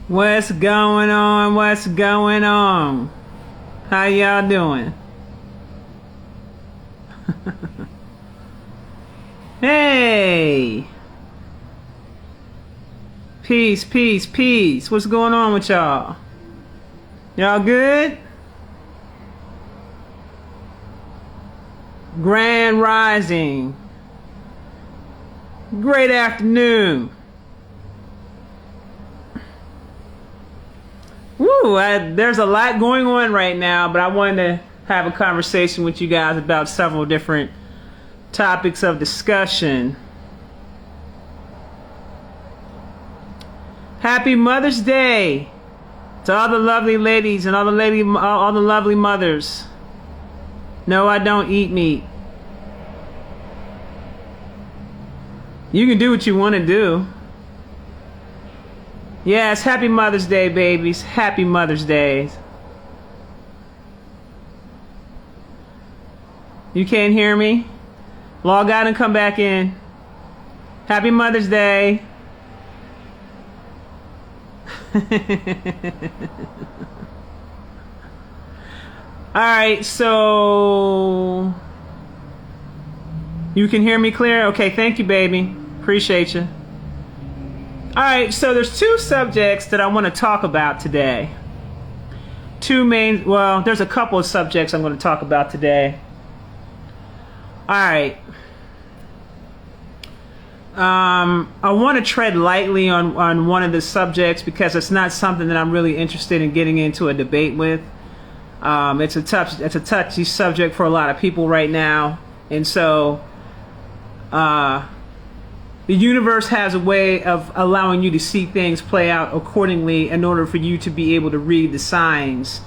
What's going on? What's going on? How y'all doing? Hey! Peace, peace, peace. What's going on with y'all? Y'all good? Grand Rising. Great afternoon. Woo, there's a lot going on right now, but I wanted to have a conversation with you guys about several different topics of discussion. Happy Mother's Day to all the lovely ladies and all the lovely mothers. No, I don't eat meat. You can do what you want to do. Yes, happy Mother's Day, babies. Happy Mother's Day. You can't hear me? Log out and come back in. Happy Mother's Day. Alright, so you can hear me clear? Okay, thank you, baby. Appreciate you. Alright, so there's two subjects that I want to talk about today. There's a couple of subjects I'm going to talk about today. Alright. I want to tread lightly on one of the subjects because it's not something that I'm really interested in getting into a debate with. It's a touchy subject for a lot of people right now. And so, the universe has a way of allowing you to see things play out accordingly in order for you to be able to read the signs,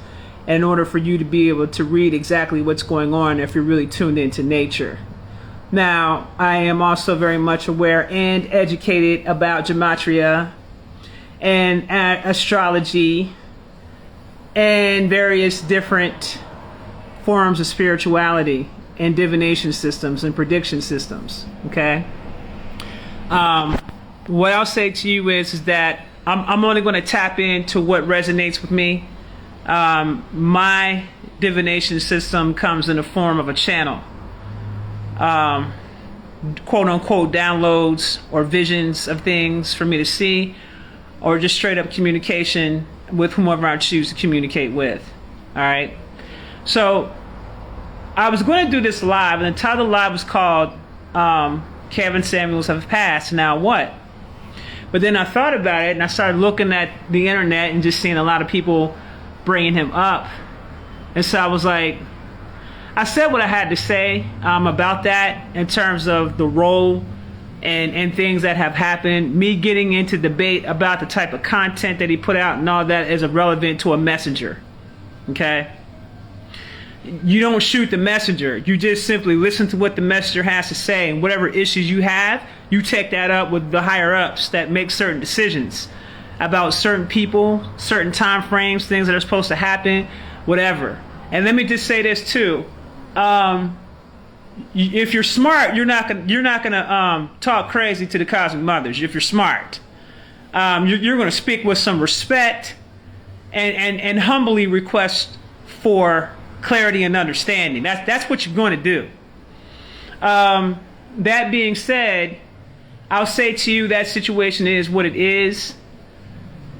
in order for you to be able to read exactly what's going on if you're really tuned into nature. Now, I am also very much aware and educated about Gematria and astrology and various different forms of spirituality and divination systems and prediction systems, okay? What I'll say to you is that I'm only going to tap into what resonates with me. My divination system comes in the form of a channel. Quote unquote downloads or visions of things for me to see, or just straight up communication with whomever I choose to communicate with. Alright? So, I was going to do this live, and the title of the live was called Kevin Samuels Have Passed, Now What? But then I thought about it and I started looking at the internet and just seeing a lot of people bringing him up. And so I was like, I said what I had to say about that in terms of the role and things that have happened. Me getting into debate about the type of content that he put out and all that is irrelevant to a messenger. Okay? You don't shoot the messenger. You just simply listen to what the messenger has to say, and whatever issues you have, you take that up with the higher ups that make certain decisions about certain people, certain time frames, things that are supposed to happen, whatever. And let me just say this too. If you're smart, you're not gonna talk crazy to the cosmic mothers. If you're smart, you're gonna speak with some respect and humbly request for clarity and understanding. That's what you're going to do. That being said, I'll say to you that situation is what it is.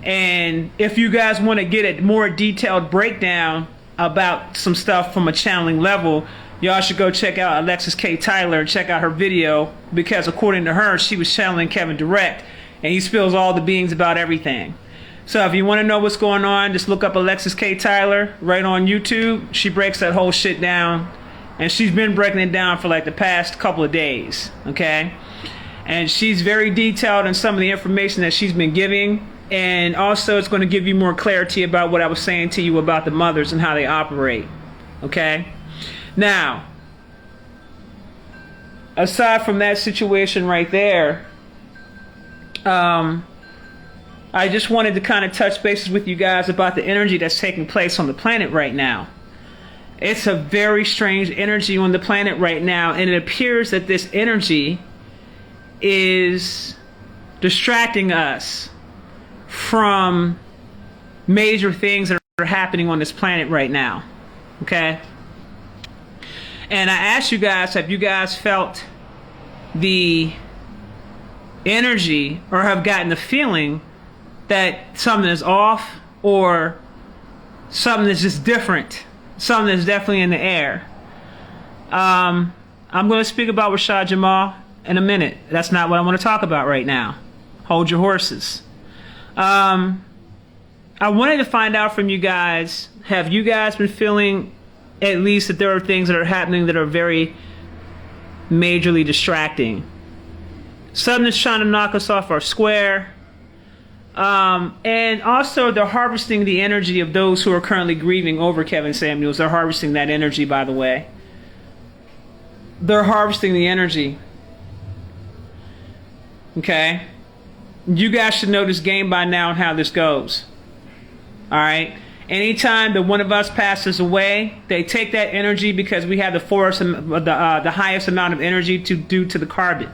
And if you guys want to get a more detailed breakdown about some stuff from a channeling level, y'all should go check out Alexis K. Tyler and check out her video, because according to her, she was channeling Kevin direct, and he spills all the beans about everything. So if you want to know what's going on, just look up Alexis K. Tyler right on YouTube. She breaks that whole shit down. And she's been breaking it down for like the past couple of days. Okay? And she's very detailed in some of the information that she's been giving. And also it's going to give you more clarity about what I was saying to you about the mothers and how they operate. Okay? Now, aside from that situation right there, I just wanted to kind of touch bases with you guys about the energy that's taking place on the planet right now. It's a very strange energy on the planet right now, and it appears that this energy is distracting us from major things that are happening on this planet right now. Okay? And I asked you guys, have you guys felt the energy or have gotten the feeling that something is off or something is just different? Something is definitely in the air. I'm going to speak about Rashad Jamal in a minute. That's not what I want to talk about right now. Hold your horses. I wanted to find out from you guys, have you guys been feeling at least that there are things that are happening that are very majorly distracting? Something that's trying to knock us off our square. And also they're harvesting the energy of those who are currently grieving over Kevin Samuels. They're harvesting that energy, by the way. They're harvesting the energy. Okay? You guys should know this game by now and how this goes. Alright? Anytime that one of us passes away, they take that energy because we have the highest amount of energy due to the carbon.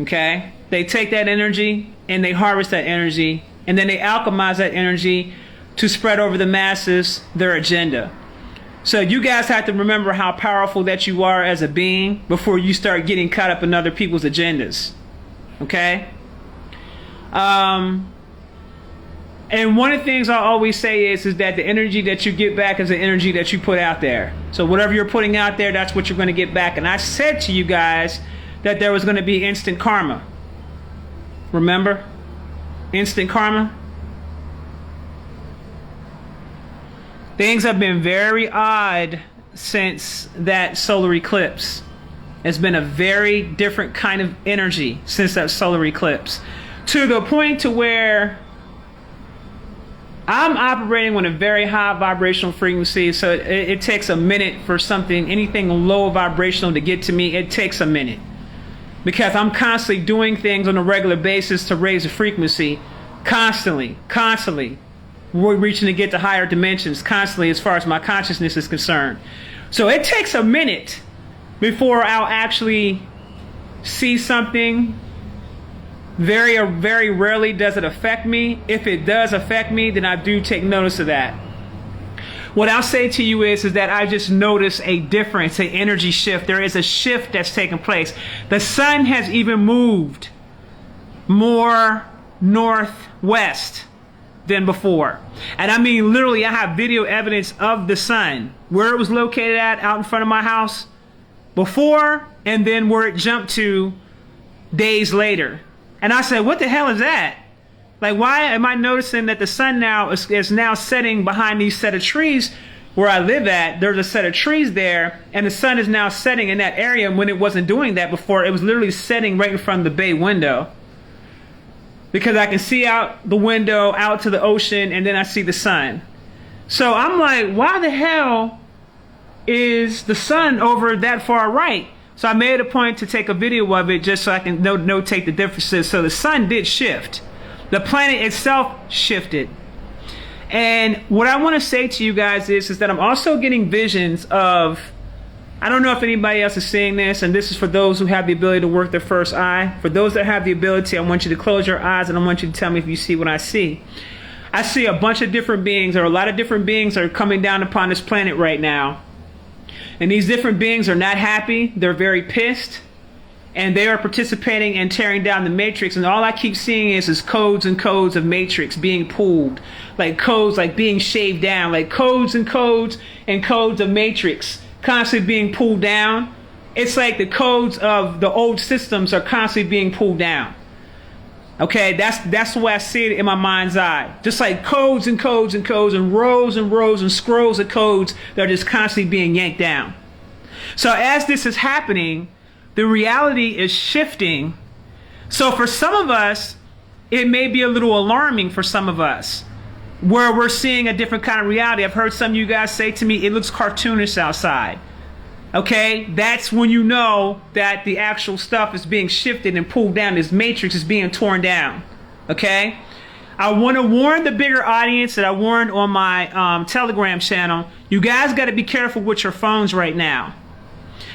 Okay? They take that energy and they harvest that energy, and then they alchemize that energy to spread over the masses their agenda. So you guys have to remember how powerful that you are as a being before you start getting caught up in other people's agendas. Okay? And one of the things I always say is that the energy that you get back is the energy that you put out there. So whatever you're putting out there, that's what you're going to get back. And I said to you guys that there was going to be instant karma. Remember? Instant karma. Things have been very odd since that solar eclipse. It's been a very different kind of energy since that solar eclipse. To the point to where I'm operating on a very high vibrational frequency, so it takes a minute for anything low vibrational to get to me. It takes a minute. Because I'm constantly doing things on a regular basis to raise the frequency. Constantly. We're reaching to get to higher dimensions constantly as far as my consciousness is concerned. So it takes a minute before I'll actually see something. Very rarely does it affect me. If it does affect me, then I do take notice of that. What I'll say to you is that I just noticed a difference, an energy shift. There is a shift that's taken place. The sun has even moved more northwest than before. And I mean, literally, I have video evidence of the sun, where it was located at out in front of my house before, and then where it jumped to days later. And I said, what the hell is that? Like, why am I noticing that the sun now is now setting behind these set of trees where I live at? There's a set of trees there, and the sun is now setting in that area when it wasn't doing that before. It was literally setting right in front of the bay window. Because I can see out the window, out to the ocean, and then I see the sun. So I'm like, why the hell is the sun over that far right? So I made a point to take a video of it just so I can notate the differences. So the sun did shift. The planet itself shifted. And what I want to say to you guys is that I'm also getting visions of, I don't know if anybody else is seeing this, and this is for those who have the ability to work their first eye. For those that have the ability, I want you to close your eyes and I want you to tell me if you see what I see. I see a bunch of different beings, or a lot of different beings are coming down upon this planet right now. And these different beings are not happy. They're very pissed. And they are participating in tearing down the matrix. And all I keep seeing is codes and codes of matrix being pulled. Like codes like being shaved down. Like codes and codes and codes of matrix constantly being pulled down. It's like the codes of the old systems are constantly being pulled down. Okay, that's the way I see it in my mind's eye. Just like codes and codes and codes and rows and scrolls of codes that are just constantly being yanked down. So as this is happening, the reality is shifting. So for some of us, it may be a little alarming for some of us, where we're seeing a different kind of reality. I've heard some of you guys say to me, it looks cartoonish outside. Okay, that's when you know that the actual stuff is being shifted and pulled down. This matrix is being torn down. Okay, I want to warn the bigger audience that I warned on my Telegram channel. You guys got to be careful with your phones right now,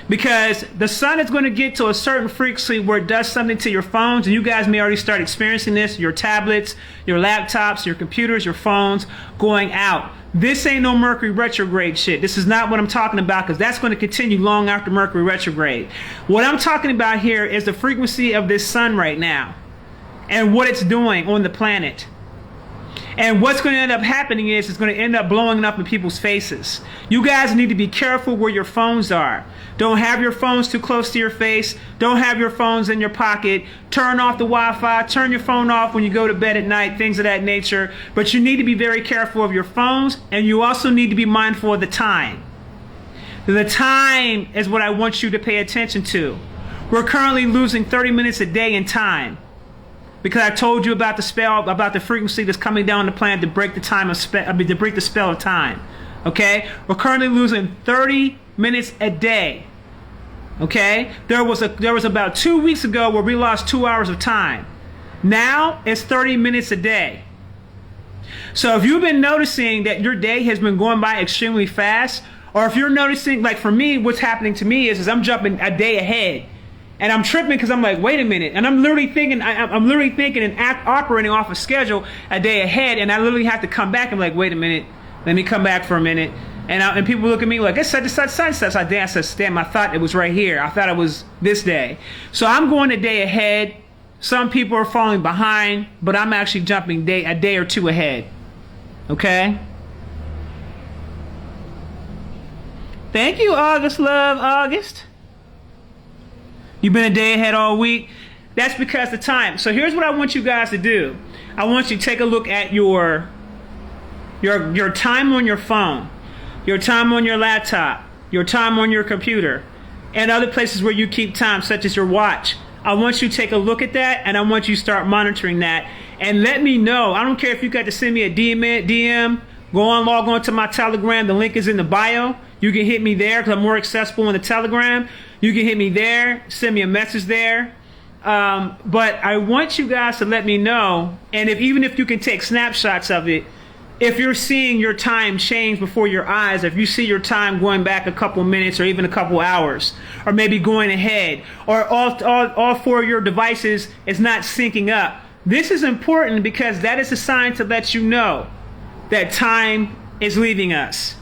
Because the sun is going to get to a certain frequency where it does something to your phones, and you guys may already start experiencing this, your tablets, your laptops, your computers, your phones going out. This ain't no Mercury retrograde shit. This is not what I'm talking about, because that's going to continue long after Mercury retrograde. What I'm talking about here is the frequency of this sun right now and what it's doing on the planet. And what's going to end up happening is it's going to end up blowing up in people's faces. You guys need to be careful where your phones are. Don't have your phones too close to your face. Don't have your phones in your pocket. Turn off the Wi-Fi. Turn your phone off when you go to bed at night, things of that nature. But you need to be very careful of your phones, and you also need to be mindful of the time. The time is what I want you to pay attention to. We're currently losing 30 minutes a day in time. Because I told you about the spell, about the frequency that's coming down the planet to break the time of to break the spell of time. Okay, we're currently losing 30 minutes a day. Okay, there was about 2 weeks ago where we lost 2 hours of time. Now it's 30 minutes a day. So if you've been noticing that your day has been going by extremely fast, or if you're noticing, like for me, what's happening to me is I'm jumping a day ahead. And I'm tripping because I'm like, wait a minute. And I'm literally thinking, I'm literally thinking and operating off a schedule a day ahead. And I literally have to come back and like, wait a minute. Let me come back for a minute. And people look at me like, it's such and such, such and such. I dance, damn, I thought it was right here. I thought it was this day. So I'm going a day ahead. Some people are falling behind, but I'm actually jumping a day or two ahead. Okay? Thank you, August, love, August. You've been a day ahead all week. That's because the time. So here's what I want you guys to do. I want you to take a look at your time on your phone, your time on your laptop, your time on your computer, and other places where you keep time, such as your watch. I want you to take a look at that, and I want you to start monitoring that. And let me know. I don't care if you got to send me a DM, log on to my Telegram. The link is in the bio. You can hit me there because I'm more accessible on the Telegram. You can hit me there, send me a message there. But I want you guys to let me know, and even if you can take snapshots of it, if you're seeing your time change before your eyes, if you see your time going back a couple minutes or even a couple hours, or maybe going ahead, or all four of your devices is not syncing up. This is important because that is a sign to let you know that time is leaving us.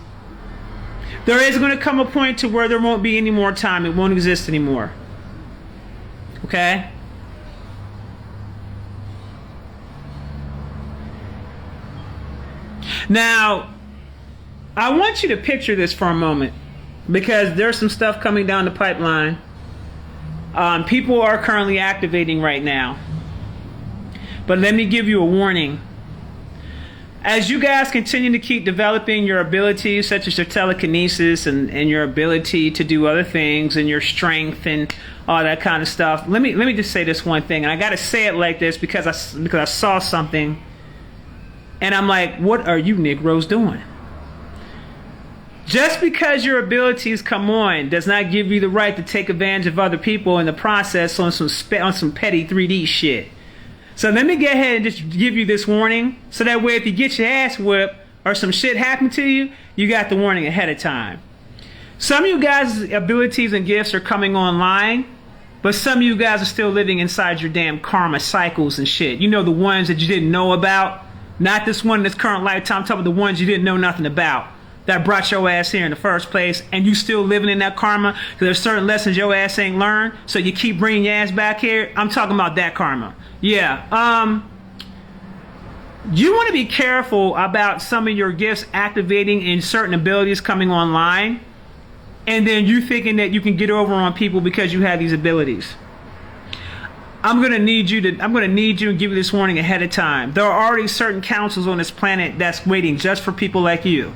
There is going to come a point to where there won't be any more time. It won't exist anymore. Okay? Now, I want you to picture this for a moment, because there's some stuff coming down the pipeline. People are currently activating right now. But let me give you a warning. As you guys continue to keep developing your abilities, such as your telekinesis and your ability to do other things and your strength and all that kind of stuff, let me just say this one thing, and I got to say it like this because I saw something, and I'm like, what are you Negroes doing? Just because your abilities come on does not give you the right to take advantage of other people in the process on some petty 3D shit. So let me go ahead and just give you this warning, so that way if you get your ass whipped or some shit happen to you, you got the warning ahead of time. Some of you guys' abilities and gifts are coming online, but some of you guys are still living inside your damn karma cycles and shit. You know, the ones that you didn't know about. Not this one in this current lifetime. I'm talking about the ones you didn't know nothing about, that brought your ass here in the first place, and you still living in that karma because there's certain lessons your ass ain't learned, so you keep bringing your ass back here. I'm talking about that karma. Yeah. You want to be careful about some of your gifts activating in certain abilities coming online, and then you thinking that you can get over on people because you have these abilities. I'm gonna need you and give you this warning ahead of time. There are already certain councils on this planet that's waiting just for people like you.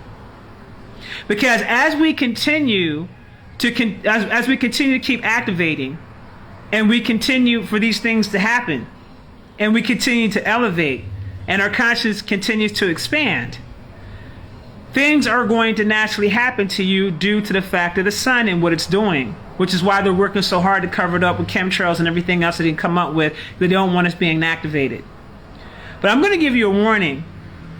Because as we continue to keep activating, and we continue for these things to happen, and we continue to elevate, and our consciousness continues to expand, things are going to naturally happen to you due to the fact of the sun and what it's doing, which is why they're working so hard to cover it up with chemtrails and everything else that they come up with. They don't want us being activated. But I'm going to give you a warning.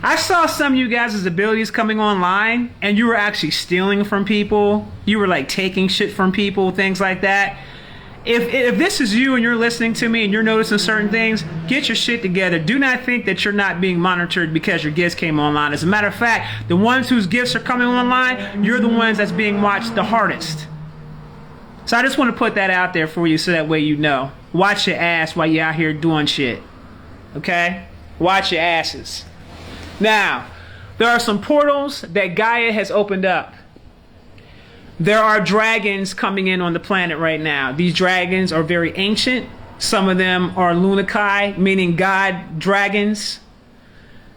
I saw some of you guys' abilities coming online, and you were actually stealing from people. You were like taking shit from people, things like that. If this is you and you're listening to me and you're noticing certain things, get your shit together. Do not think that you're not being monitored because your gifts came online. As a matter of fact, the ones whose gifts are coming online, you're the ones that's being watched the hardest. So I just want to put that out there for you so that way you know. Watch your ass while you're out here doing shit. Okay? Watch your asses. Now, there are some portals that Gaia has opened up. There are dragons coming in on the planet right now. These dragons are very ancient. Some of them are Lunakai, meaning god dragons.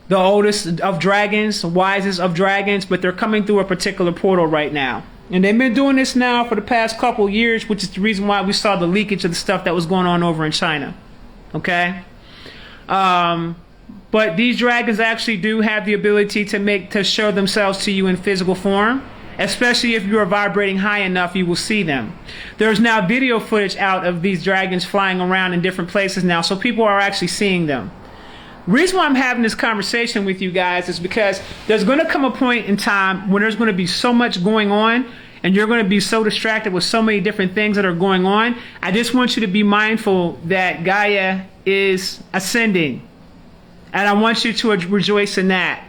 The oldest of dragons, wisest of dragons, but they're coming through a particular portal right now. And they've been doing this now for the past couple years, which is the reason why we saw the leakage of the stuff that was going on over in China. Okay? But these dragons actually do have the ability to show themselves to you in physical form. Especially if you are vibrating high enough, you will see them. There's now video footage out of these dragons flying around in different places now, so people are actually seeing them. The reason why I'm having this conversation with you guys is because there's going to come a point in time when there's going to be so much going on, and you're going to be so distracted with so many different things that are going on. I just want you to be mindful that Gaia is ascending. And I want you to rejoice in that.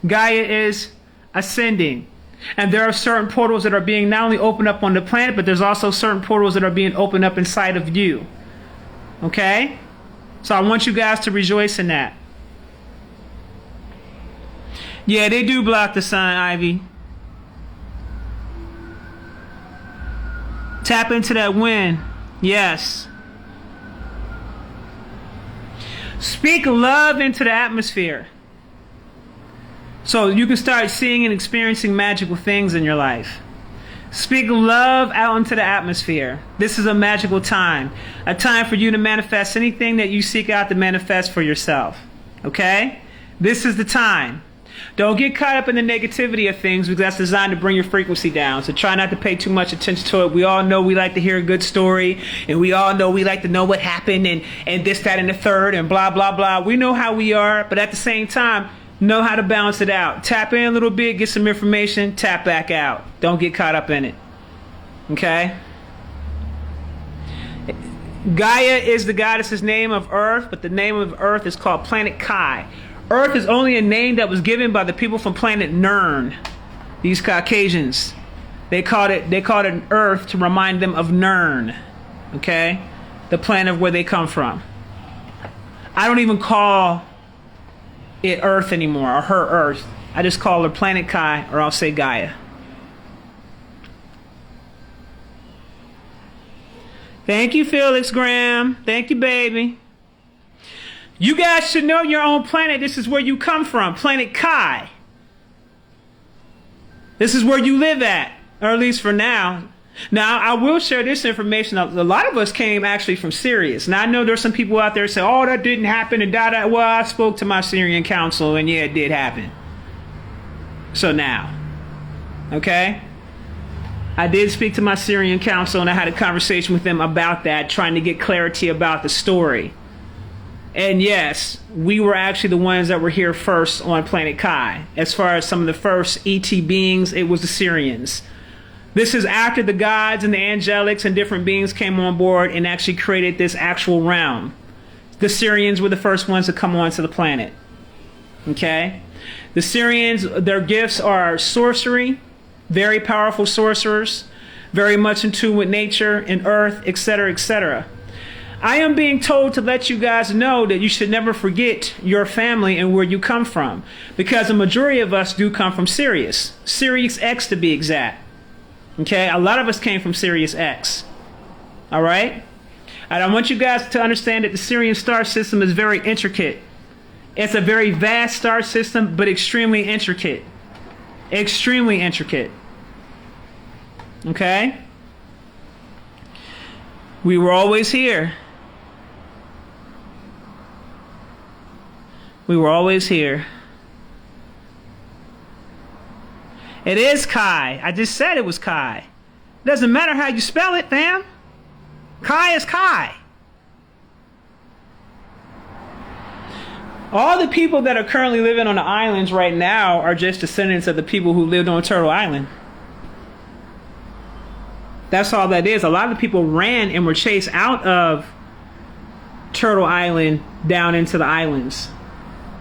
Gaia is ascending. And there are certain portals that are being not only opened up on the planet, but there's also certain portals that are being opened up inside of you. Okay? So I want you guys to rejoice in that. Yeah, they do block the sun, Ivy. Tap into that wind. Yes. Speak love into the atmosphere. So you can start seeing and experiencing magical things in your life. Speak love out into the atmosphere. This is a magical time. A time for you to manifest anything that you seek out to manifest for yourself. Okay? This is the time. Don't get caught up in the negativity of things, because that's designed to bring your frequency down. So try not to pay too much attention to it. We all know we like to hear a good story, and we all know we like to know what happened, and this, that, and the third, and blah, blah, blah. We know how we are, but at the same time, know how to balance it out. Tap in a little bit, get some information, tap back out. Don't get caught up in it. Okay? Gaia is the goddess's name of Earth, but the name of Earth is called Planet Kai. Earth is only a name that was given by the people from planet Nern. These Caucasians. They called it Earth to remind them of Nern. Okay? The planet where they come from. I don't even call it Earth anymore, or her Earth. I just call her Planet Kai, or I'll say Gaia. Thank you, Felix Graham. Thank you, baby. You guys should know your own planet. This is where you come from, Planet Kai. This is where you live at, or at least for now. Now, I will share this information. A lot of us came actually from Sirius. Now, I know there's some people out there say, oh, that didn't happen, and da-da. Well, I spoke to my Syrian council, and yeah, it did happen. So now, okay? I did speak to my Syrian council, and I had a conversation with them about that, trying to get clarity about the story. And yes, we were actually the ones that were here first on Planet Kai. As far as some of the first ET beings, it was the Syrians. This is after the gods and the angelics and different beings came on board and actually created this actual realm. The Syrians were the first ones to come onto the planet. Okay? The Syrians, their gifts are sorcery, very powerful sorcerers, very much in tune with nature and earth, etc., etc. I am being told to let you guys know that you should never forget your family and where you come from, because the majority of us do come from Sirius. Sirius X to be exact. Okay, a lot of us came from Sirius X. All right? And I want you guys to understand that the Sirian star system is very intricate. It's a very vast star system, but extremely intricate. Extremely intricate. Okay? We were always here. We were always here. It is Kai. I just said it was Kai. It doesn't matter how you spell it, fam. Kai is Kai. All the people that are currently living on the islands right now are just descendants of the people who lived on Turtle Island. That's all that is. A lot of the people ran and were chased out of Turtle Island down into the islands.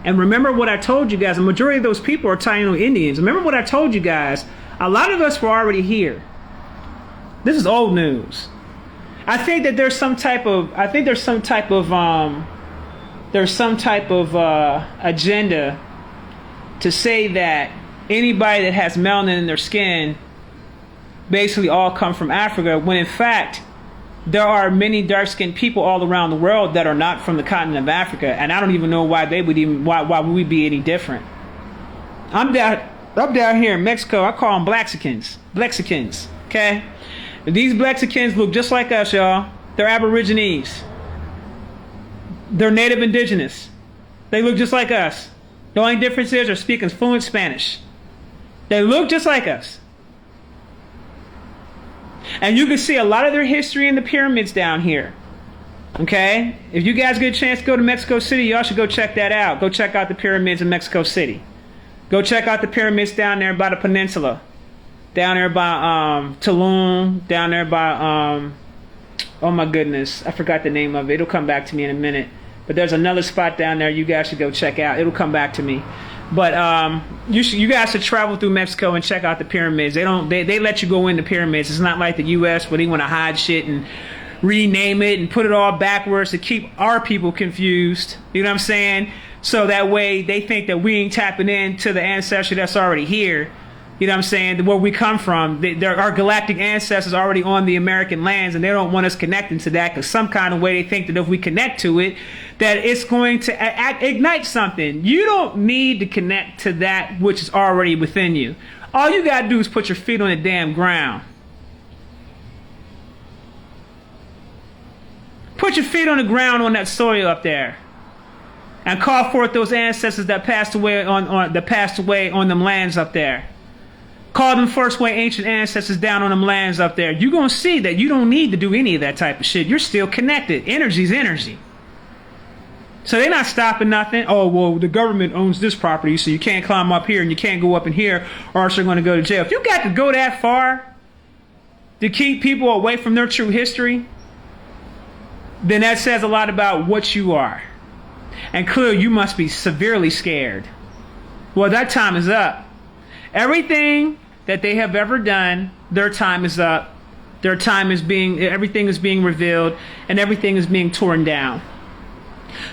And remember what I told you guys, the majority of those people are Taino Indians. Remember what I told you guys, a lot of us were already here. This is old news. I think that there's some type of agenda to say that anybody that has melanin in their skin basically all come from Africa, when in fact there are many dark-skinned people all around the world that are not from the continent of Africa, and I don't even know why why would we be any different. I'm down here in Mexico. I call them Blexicans, okay? These Blexicans look just like us, y'all. They're Aborigines. They're native indigenous. They look just like us. The only difference is they're speaking fluent Spanish. They look just like us. And you can see a lot of their history in the pyramids down here. Okay? If you guys get a chance to go to Mexico City, y'all should go check that out. Go check out the pyramids in Mexico City. Go check out the pyramids down there by the peninsula. Down there by Tulum. Down there by, oh my goodness, I forgot the name of it. It'll come back to me in a minute. But there's another spot down there you guys should go check out. It'll come back to me. But you guys should travel through Mexico and check out the pyramids. They let you go in the pyramids. It's not like the U.S. where they want to hide shit and rename it and put it all backwards to keep our people confused. You know what I'm saying? So that way they think that we ain't tapping into the ancestry that's already here. You know what I'm saying? Where we come from. Our galactic ancestors are already on the American lands, and they don't want us connecting to that because some kind of way they think that if we connect to it, that it's going to ignite something. You don't need to connect to that which is already within you. All you got to do is put your feet on the damn ground. Put your feet on the ground on that soil up there. And call forth those ancestors that passed away on them lands up there. Call them first way ancient ancestors down on them lands up there. You're going to see that you don't need to do any of that type of shit. You're still connected. Energy's energy. So they're not stopping nothing. Oh, well, the government owns this property, so you can't climb up here and you can't go up in here or else you're going to go to jail. If you got to go that far to keep people away from their true history, then that says a lot about what you are. And clearly you must be severely scared. Well, that time is up. Everything that they have ever done, their time is up. Everything is being revealed, and everything is being torn down.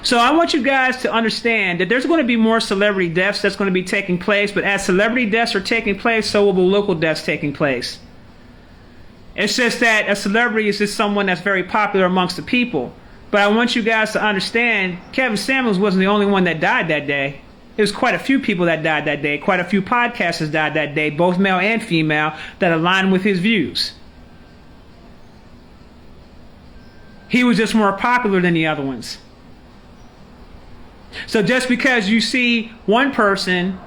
So I want you guys to understand that there's going to be more celebrity deaths that's going to be taking place, but as celebrity deaths are taking place, so will the local deaths taking place. It's just that a celebrity is just someone that's very popular amongst the people. But I want you guys to understand, Kevin Samuels wasn't the only one that died that day. There was quite a few people that died that day. Quite a few podcasters died that day, both male and female, that aligned with his views. He was just more popular than the other ones. So just because you see one person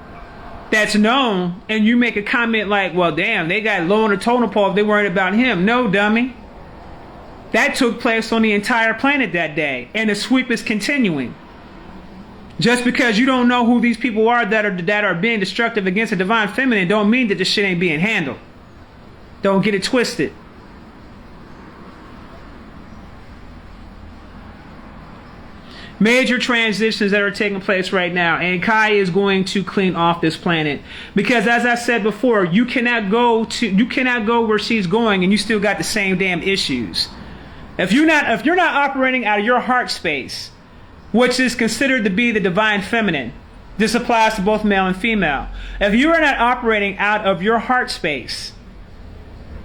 that's known and you make a comment like, well, damn, they got low on the totem pole if they worried about him. No, dummy. That took place on the entire planet that day, and the sweep is continuing. Just because you don't know who these people are that are being destructive against the divine feminine don't mean that this shit ain't being handled. Don't get it twisted. Major transitions that are taking place right now, and Kai is going to clean off this planet because, as I said before, you cannot go where she's going and you still got the same damn issues. If you're not operating out of your heart space, which is considered to be the divine feminine, this applies to both male and female. If you are not operating out of your heart space,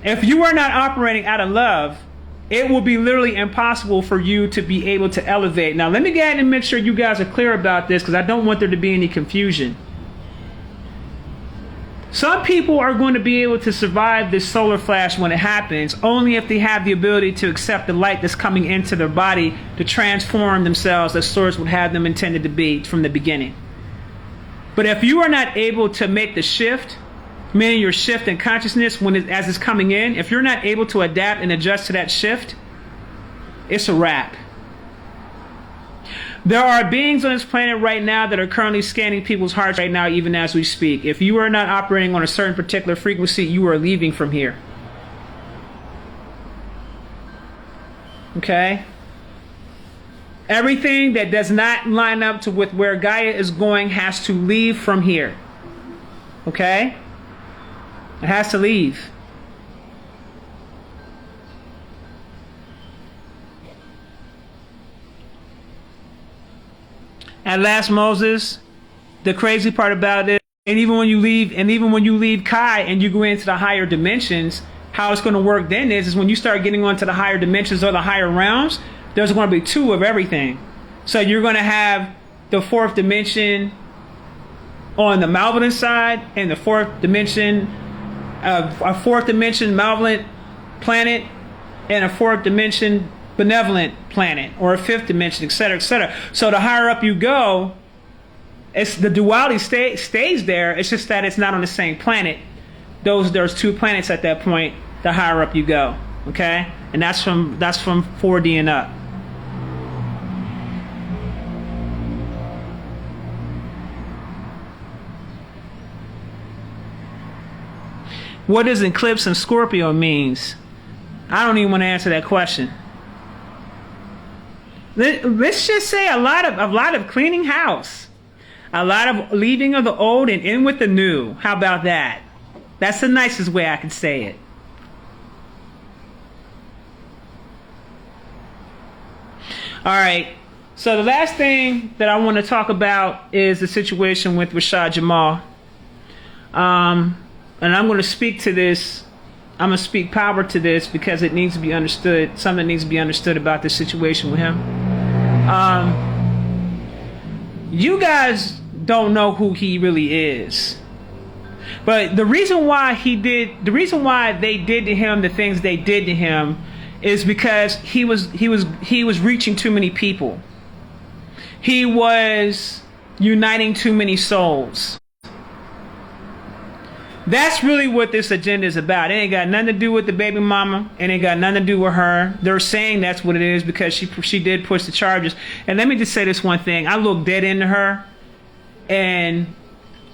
if you are not operating out of love, it will be literally impossible for you to be able to elevate. Now, let me go ahead and make sure you guys are clear about this because I don't want there to be any confusion. Some people are going to be able to survive this solar flash when it happens only if they have the ability to accept the light that's coming into their body to transform themselves as Source would have them intended to be from the beginning. But if you are not able to make the shift, meaning your shift in consciousness as it's coming in, if you're not able to adapt and adjust to that shift, it's a wrap. There are beings on this planet right now that are currently scanning people's hearts right now, even as we speak. If you are not operating on a certain particular frequency, you are leaving from here. Okay? Everything that does not line up to with where Gaia is going has to leave from here. Okay? It has to leave. At last, Moses, the crazy part about it, and even when you leave Kai and you go into the higher dimensions, how it's going to work then is when you start getting onto the higher dimensions or the higher realms, there's going to be two of everything. So you're going to have the fourth dimension on the malevolent side and the fourth dimension, a fourth dimension malevolent planet and a fourth dimension benevolent planet, or a fifth dimension, etc., etc. So the higher up you go, it's the duality stays there. It's just that it's not on the same planet. There's two planets at that point. The higher up you go, okay, and that's from 4D and up. What does eclipse in Scorpio means? I don't even want to answer that question. Let's just say a lot of cleaning house, a lot of leaving of the old and in with the new. How about that? That's the nicest way I can say it. All right. So the last thing that I want to talk about is the situation with Rashad Jamal. And I'm going to speak to this. I'm going to speak power to this because it needs to be understood. Something needs to be understood about this situation with him. You guys don't know who he really is. But the reason why they did to him the things they did to him is because he was reaching too many people. He was uniting too many souls. That's really what this agenda is about. It ain't got nothing to do with the baby mama. It ain't got nothing to do with her. They're saying that's what it is because she did push the charges. And let me just say this one thing. I look dead into her, and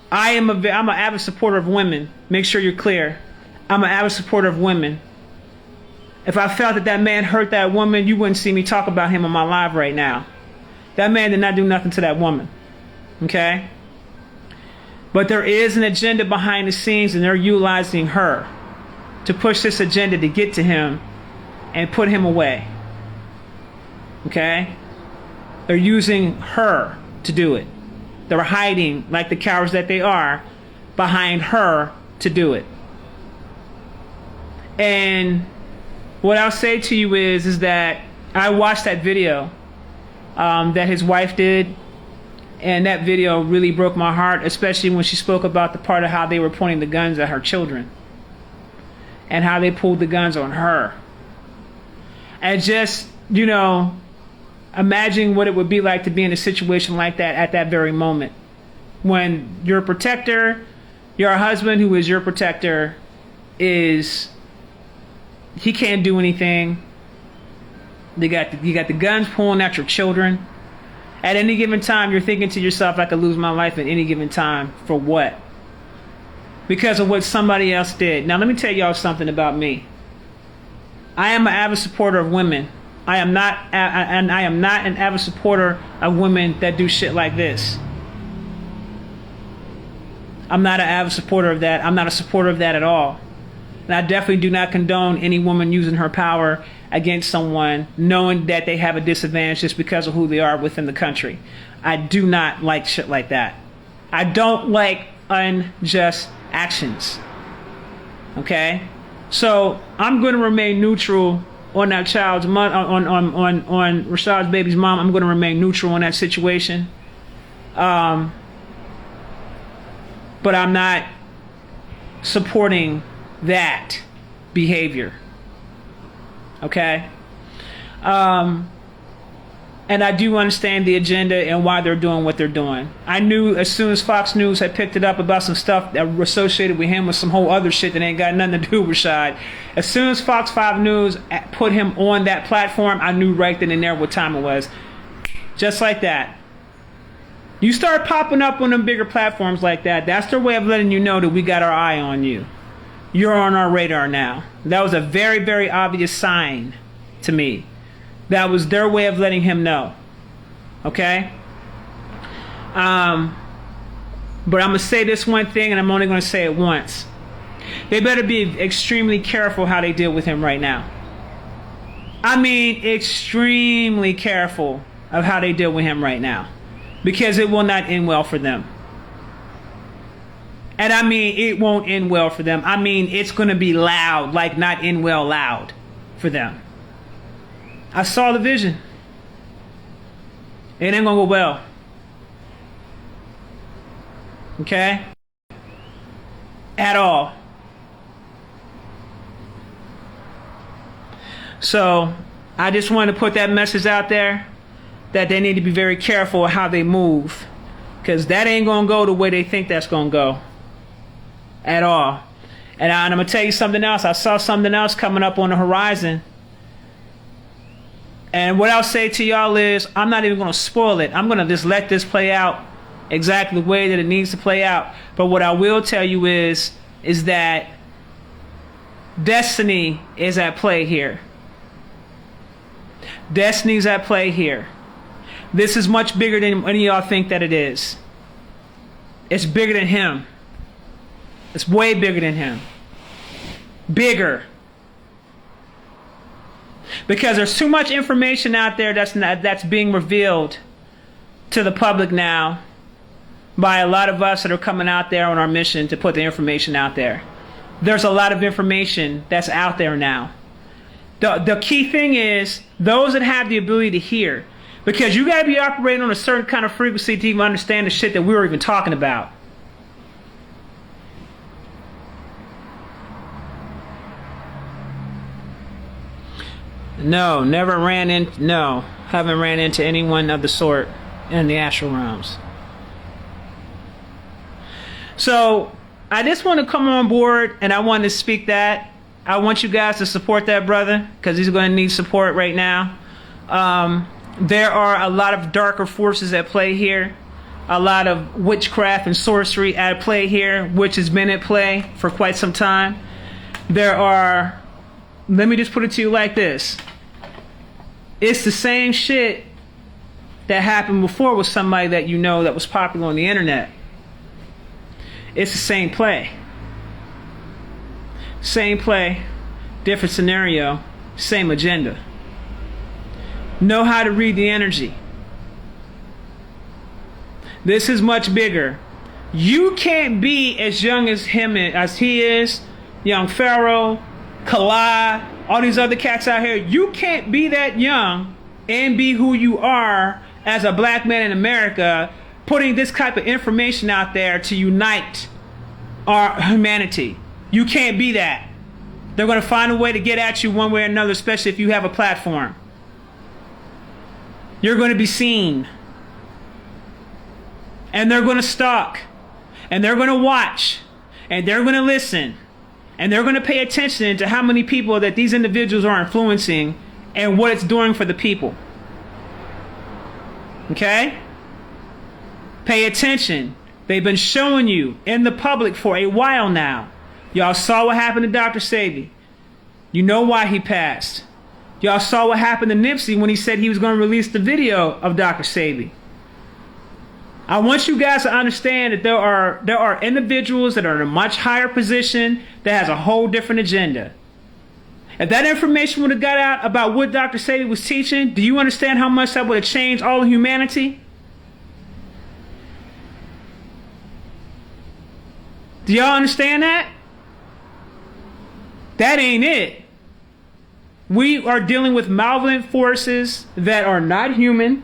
I'm an avid supporter of women. Make sure you're clear. I'm an avid supporter of women. If I felt that man hurt that woman, you wouldn't see me talk about him on my live right now. That man did not do nothing to that woman. Okay? But there is an agenda behind the scenes, and they're utilizing her to push this agenda to get to him and put him away. Okay? They're using her to do it. They're hiding, like the cowards that they are, behind her to do it. And what I'll say to you is that I watched that video that his wife did. And that video really broke my heart, especially when she spoke about the part of how they were pointing the guns at her children and how they pulled the guns on her. And just, imagine what it would be like to be in a situation like that at that very moment. When your protector, your husband who is your protector, he can't do anything. You got the guns pulling at your children. At any given time, you're thinking to yourself, I could lose my life at any given time. For what? Because of what somebody else did. Now, let me tell y'all something about me. I am an avid supporter of women. I am not an avid supporter of women that do shit like this. I'm not an avid supporter of that. I'm not a supporter of that at all. And I definitely do not condone any woman using her power against someone knowing that they have a disadvantage just because of who they are within the country. I do not like shit like that. I don't like unjust actions. Okay? So I'm going to remain neutral on that child's on Rashad's baby's mom. I'm going to remain neutral on that situation. But I'm not supporting that behavior. Okay? And I do understand the agenda and why they're doing what they're doing. I knew as soon as Fox News had picked it up about some stuff that were associated with him with some whole other shit that ain't got nothing to do with Rashad. As soon as Fox 5 News put him on that platform, I knew right then and there what time it was. Just like that. You start popping up on them bigger platforms like that, that's their way of letting you know that we got our eye on you. You're on our radar now. That was a very, very obvious sign to me. That was their way of letting him know. Okay? But I'm going to say this one thing, and I'm only going to say it once. They better be extremely careful how they deal with him right now. I mean, extremely careful of how they deal with him right now. Because it will not end well for them. And I mean, it won't end well for them. I mean, it's going to be loud, like not end well loud for them. I saw the vision. It ain't going to go well. Okay? At all. So, I just want to put that message out there. That they need to be very careful how they move, because that ain't gonna go the way they think that's gonna go at all. And I'm gonna tell you something else. I saw something else coming up on the horizon, and what I'll say to y'all is I'm not even gonna spoil it. I'm gonna just let this play out exactly the way that it needs to play out. But what I will tell you is that destiny is at play here. Destiny's at play here. This is much bigger than any of y'all think that it is. It's bigger than him. It's way bigger than him. Bigger. Because there's too much information out there that's being revealed to the public now by a lot of us that are coming out there on our mission to put the information out there. There's a lot of information that's out there now. The key thing is those that have the ability to hear. Because you got to be operating on a certain kind of frequency to even understand the shit that we were even talking about. No, haven't ran into anyone of the sort in the astral realms. So, I just want to come on board and I want to speak that. I want you guys to support that brother because he's going to need support right now. There are a lot of darker forces at play here. A lot of witchcraft and sorcery at play here, which has been at play for quite some time. Let me just put it to you like this. It's the same shit that happened before with somebody that you know that was popular on the internet. It's the same play. Same play, different scenario, same agenda. Know how to read the energy. This is much bigger. You can't be as young as him as he is, young Pharaoh, Kalai, all these other cats out here. You can't be that young and be who you are as a black man in America, putting this type of information out there to unite our humanity. You can't be that. They're going to find a way to get at you one way or another, especially if you have a platform. You're going to be seen. And they're going to stalk. And they're going to watch. And they're going to listen. And they're going to pay attention to how many people that these individuals are influencing and what it's doing for the people. Okay? Pay attention. They've been showing you in the public for a while now. Y'all saw what happened to Dr. Sebi. You know why he passed. Y'all saw what happened to Nipsey when he said he was going to release the video of Dr. Sebi. I want you guys to understand that there are individuals that are in a much higher position that has a whole different agenda. If that information would have got out about what Dr. Sebi was teaching, do you understand how much that would have changed all of humanity? Do y'all understand that? That ain't it. We are dealing with malevolent forces that are not human,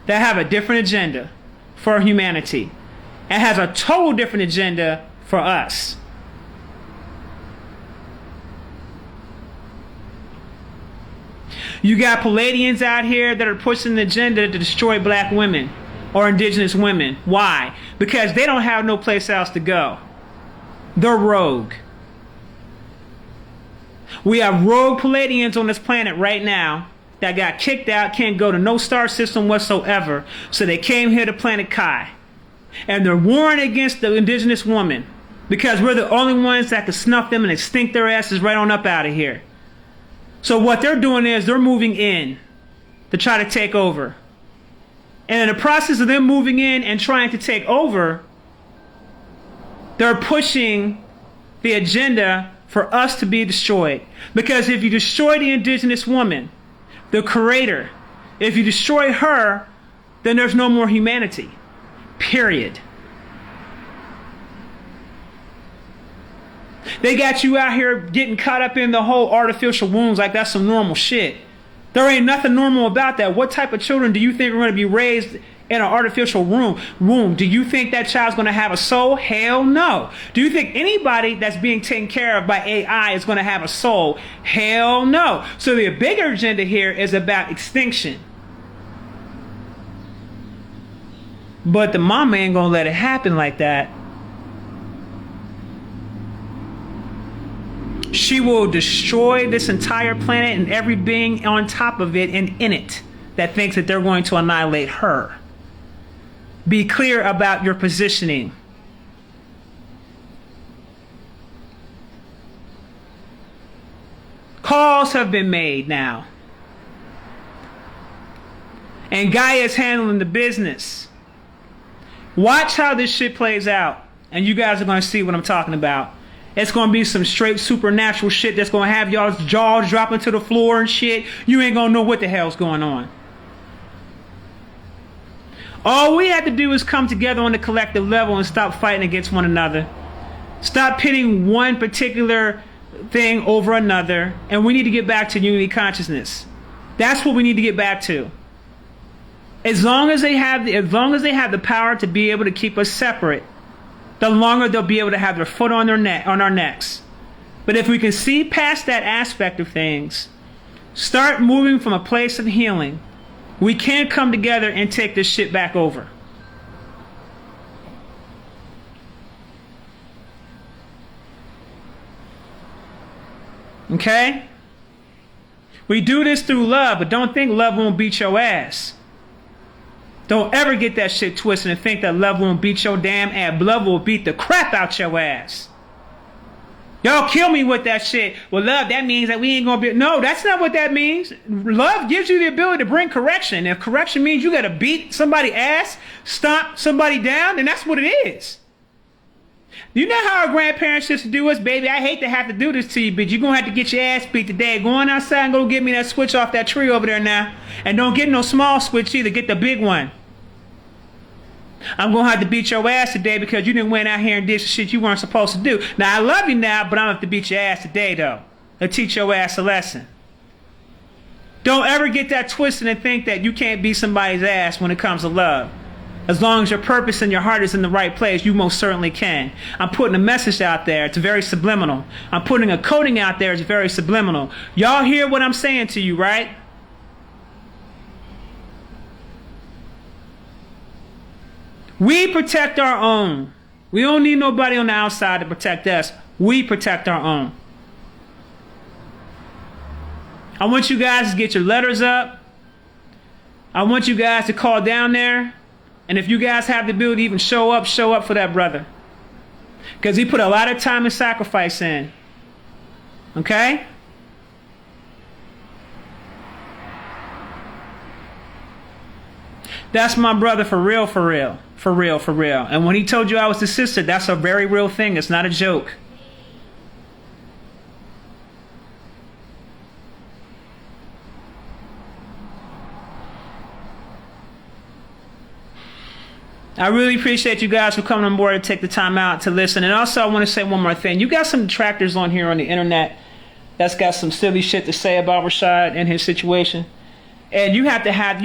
that have a different agenda for humanity, and has a total different agenda for us. You got Palladians out here that are pushing the agenda to destroy black women or indigenous women. Why? Because they don't have no place else to go. They're rogue. We have rogue Palladians on this planet right now that got kicked out, can't go to no star system whatsoever. So they came here to planet Kai. And they're warring against the indigenous woman because we're the only ones that can snuff them and extinct their asses right on up out of here. So what they're doing is they're moving in to try to take over. And in the process of them moving in and trying to take over, they're pushing the agenda for us to be destroyed. Because if you destroy the indigenous woman, the creator, if you destroy her, then there's no more humanity. Period. They got you out here getting caught up in the whole artificial wombs like that's some normal shit. There ain't nothing normal about that. What type of children do you think are going to be raised in an artificial womb? Do you think that child's going to have a soul? Hell no. Do you think anybody that's being taken care of by AI is going to have a soul? Hell no. So the bigger agenda here is about extinction. But the mama ain't going to let it happen like that. She will destroy this entire planet and every being on top of it and in it that thinks that they're going to annihilate her. Be clear about your positioning. Calls have been made now. And Gaia is handling the business. Watch how this shit plays out. And you guys are going to see what I'm talking about. It's going to be some straight supernatural shit that's going to have y'all's jaws dropping to the floor and shit. You ain't going to know what the hell's going on. All we have to do is come together on the collective level and stop fighting against one another. Stop pitting one particular thing over another. And we need to get back to unity consciousness. That's what we need to get back to. As long as they have the power to be able to keep us separate, the longer they'll be able to have their foot on our necks. But if we can see past that aspect of things, start moving from a place of healing, we can come together and take this shit back over. Okay? We do this through love, but don't think love won't beat your ass. Don't ever get that shit twisted and think that love won't beat your damn ass. Love will beat the crap out your ass. Y'all kill me with that shit. Well, love, that means that we ain't gonna be... No, that's not what that means. Love gives you the ability to bring correction. If correction means you gotta beat somebody's ass, stomp somebody down, then that's what it is. You know how our grandparents used to do us? Baby, I hate to have to do this to you, but you're gonna have to get your ass beat today. Go on outside and go get me that switch off that tree over there now. And don't get no small switch either. Get the big one. I'm going to have to beat your ass today because you didn't went out here and did some shit you weren't supposed to do. Now, I love you now, but I'm going to have to beat your ass today, though. To teach your ass a lesson. Don't ever get that twisted and think that you can't beat somebody's ass when it comes to love. As long as your purpose and your heart is in the right place, you most certainly can. I'm putting a message out there. It's very subliminal. I'm putting a coding out there. It's very subliminal. Y'all hear what I'm saying to you, right? We protect our own. We don't need nobody on the outside to protect us. We protect our own. I want you guys to get your letters up. I want you guys to call down there. And if you guys have the ability to even show up for that brother. Because he put a lot of time and sacrifice in. Okay? That's my brother for real, for real. For real, for real. And when he told you I was his sister, that's a very real thing. It's not a joke. I really appreciate you guys for coming on board and take the time out to listen. And also I want to say one more thing. You got some detractors on here on the internet that's got some silly shit to say about Rashad and his situation. And you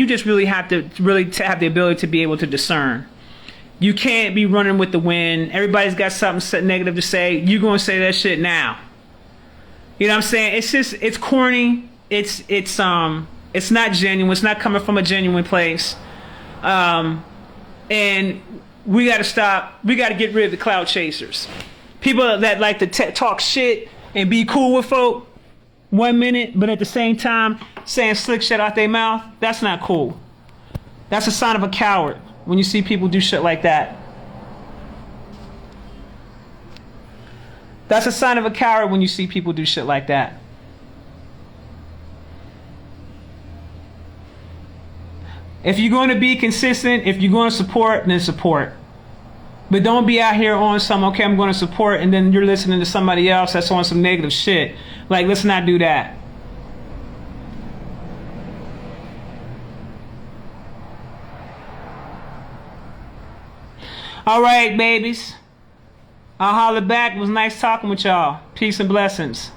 just really have to have the ability to be able to discern. You can't be running with the wind. Everybody's got something negative to say. You're going to say that shit now. You know what I'm saying? It's corny. It's not genuine. It's not coming from a genuine place. And we got to stop. We got to get rid of the cloud chasers. People that like to talk shit and be cool with folk 1 minute, but at the same time saying slick shit out their mouth, that's not cool. That's a sign of a coward when you see people do shit like that. That's a sign of a coward when you see people do shit like that. If you're going to be consistent, if you're going to support, then support. But don't be out here on some, okay, I'm going to support, and then you're listening to somebody else that's on some negative shit. Like, let's not do that. All right, babies. I'll holler back. It was nice talking with y'all. Peace and blessings.